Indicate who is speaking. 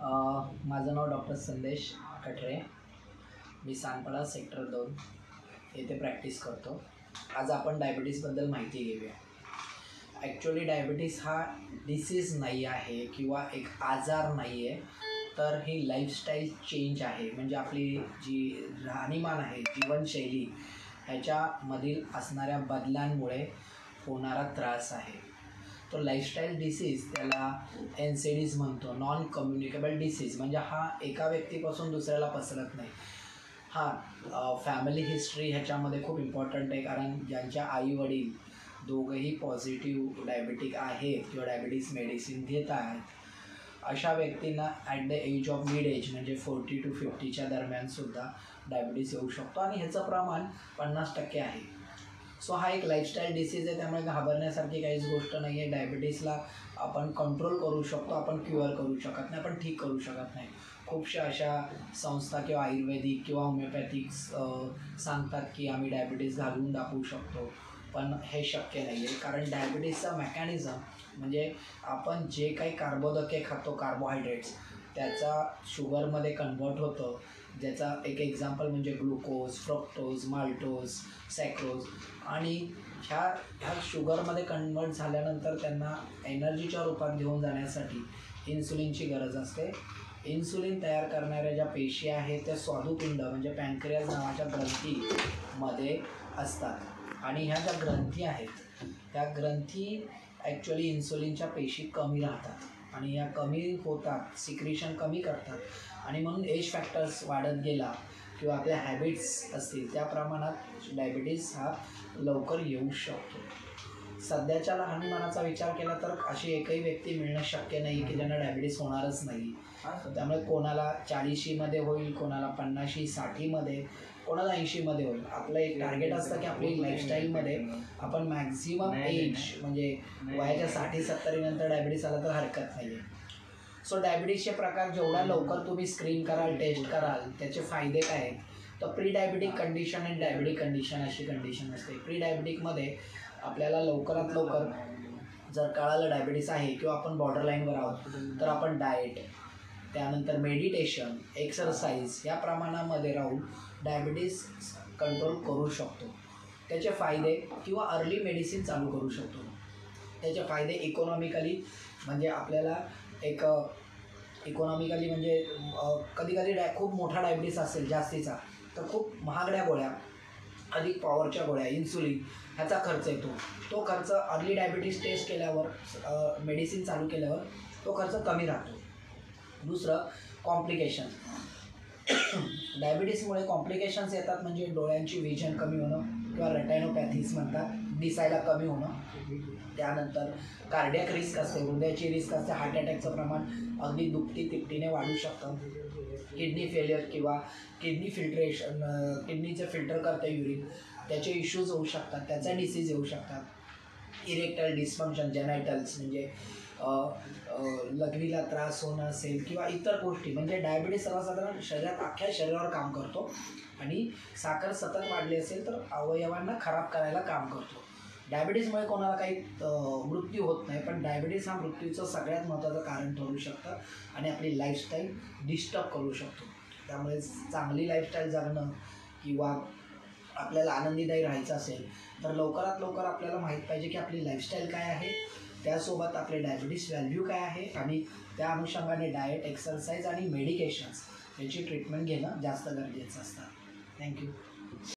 Speaker 1: माझं नाव डॉक्टर संदेश कटरे. मी सानपाडा सेक्टर 2 येथे प्रॅक्टिस करतो. आज आपण डायबिटीजबद्दल माहिती घेऊया. ॲक्च्युअली डायबिटीज हा डिसीज नाही आहे किंवा एक आजार नाही आहे, तर ही लाईफस्टाईल चेंज आहे. म्हणजे आपली जी राहणीमान आहे, जीवनशैली, ह्याच्यामधील असणाऱ्या बदलांमुळे होणारा त्रास आहे. तो लाईफस्टाईल डिसीज, त्याला NCDs म्हणतो, नॉन कम्युनिकेबल डिसीज. म्हणजे हा एका व्यक्तीपासून दुसऱ्याला पसरत नाही. फॅमिली हिस्ट्री ह्याच्यामध्ये खूप इम्पॉर्टंट आहे, कारण ज्यांच्या आईवडील दोघंही पॉझिटिव्ह डायबिटिक आहेत किंवा डायबिटीज मेडिसिन घेत आहेत, अशा व्यक्तींना at the age of mid age म्हणजे 40 to 50च्या दरम्यानसुद्धा डायबिटीज येऊ शकतो आणि ह्याचं प्रमाण 50% आहे. सो हा एक लाईफस्टाईल डिसीज आहे, त्यामुळे घाबरण्यासारखी काहीच गोष्ट नाही आहे. डायबिटीसला आपण कंट्रोल करू शकतो, आपण क्युअर करू शकत नाही, आपण ठीक करू शकत नाही. खूपशा अशा संस्था किंवा आयुर्वेदिक किंवा होमिओपॅथिक्स सांगतात की आम्ही डायबिटीज घालवून दाखवू शकतो, पण हे शक्य नाही आहे. कारण डायबिटीजचा मेकॅनिझम म्हणजे आपण जे काही कार्बोदके खातो, कार्बोहायड्रेट्स, त्याचा शुगरमध्ये कन्वर्ट होतं. ज्याचा एक एक्झाम्पल म्हणजे ग्लुकोज, फ्रक्टोज, माल्टोज, सॅक्रोज. आणि ह्या शुगरमध्ये कन्वर्ट झाल्यानंतर त्यांना एनर्जीच्या रूपात घेऊन जाण्यासाठी इन्सुलिनची गरज असते. इन्सुलिन तयार करणाऱ्या ज्या पेशी आहेत त्या स्वादुपिंड म्हणजे पॅनक्रियाज नावाच्या ग्रंथीमध्ये असतात. आणि ह्या ज्या ग्रंथी आहेत, त्या ग्रंथी ॲक्च्युअली इन्सुलिनच्या पेशी कमी राहतात आणि या कमी होतात, सिक्रिशन कमी करतात, आणि म्हणून एज फॅक्टर्स वाढत गेला किंवा आपल्या हॅबिट्स असतील त्या प्रमाणात डायबिटीज हा लवकर येऊ शकतो. सध्याच्या राहणीमानाचा विचार केला तर अशी एकही व्यक्ती मिळणं शक्य नाही की ज्यांना डायबिटीज होणारच नाही. त्यामुळे कोणाला 40मध्ये होईल, कोणाला 50, 60मध्ये, कोणाला 80मध्ये होईल. आपलं एक टार्गेट असतं की आपली लाईफस्टाईलमध्ये आपण मॅक्झिमम एज म्हणजे वयाच्या 60-70 नंतर डायबिटीज आला तर हरकत नाही आहे. सो डायबिटीजचे प्रकार जेवढा लवकर तुम्ही स्क्रीन कराल, टेस्ट कराल, त्याचे फायदे काय आहेत? तर प्री डायबिटिक कंडिशन आणि डायबिटिक कंडिशन अशी कंडिशन असते. प्री डायबिटिकमध्ये आपल्याला लवकरात लवकर जर कळालं डायबिटीस आहे किंवा आपण बॉर्डरलाईनवर आहोत, तर आपण डाएट, त्यानंतर मेडिटेशन, एक्सरसाइज या प्रमाणामध्ये राहून डायबिटीस कंट्रोल करू शकतो. त्याचे फायदे किंवा अर्ली मेडिसिन चालू करू शकतो. त्याचे फायदे इकॉनॉमिकली म्हणजे आपल्याला एक इकॉनॉमिकली म्हणजे कधीकधी खूप मोठा डायबिटीस असेल जास्तीचा, तर खूप महागड्या गोळ्या, अधिक पॉवरच्या गोळ्या, इन्सुलिन ह्याचा खर्च येतो. तो खर्च अर्ली डायबिटीस टेस्ट केल्यावर, मेडिसिन चालू केल्यावर तो खर्च कमी राहतो. दुसरं, कॉम्प्लिकेशन. डायबिटीसमुळे कॉम्प्लिकेशन्स येतात, म्हणजे डोळ्यांची विजन कमी होणं किंवा रेटायनोपॅथीज म्हणतात, दिसायला कमी होणं. त्यानंतर कार्डियक रिस्क असते, हृदयाची रिस्क असते, हार्ट अटॅकचं प्रमाण अगदी दुपटी-तिपटीने वाढू शकतं. किडनी फेलियर किंवा किडनी फिल्ट्रेशन, किडनीचे फिल्टर करते युरिन, त्याचे इश्यूज होऊ शकतात, त्याचा डिसीज येऊ शकतात. इरेक्टाईल डिस्फंक्शन, जेनायटल्स म्हणजे लघवीला त्रास होणं असेल किंवा इतर गोष्टी. म्हणजे डायबिटीस सर्वसाधारण शरीरात अख्ख्या शरीरावर काम करतो आणि साखर सतत वाढली असेल तर अवयवांना खराब करायला काम करतो. डायबिटीसमुळे कोणाला काही मृत्यू होत नाही, पण डायबिटीस हा मृत्यूचं सगळ्यात महत्त्वाचं कारण ठरू शकतं आणि आपली लाईफस्टाईल डिस्टर्ब करू शकतो. त्यामुळे चांगली लाईफस्टाईल जगणं किंवा आपल्याला आनंदीदायी राहायचं असेल तर लवकरात लवकर आपल्याला माहीत पाहिजे की आपली लाईफस्टाईल काय आहे, त्यासोबत आपले डायबिटीस व्हॅल्यू काय आहे, आणि त्या अनुषंगाने डाएट, एक्सरसाइज आणि मेडिकेशन्स याची ट्रीटमेंट घेणं जास्त गरजेचं असतं. थँक्यू.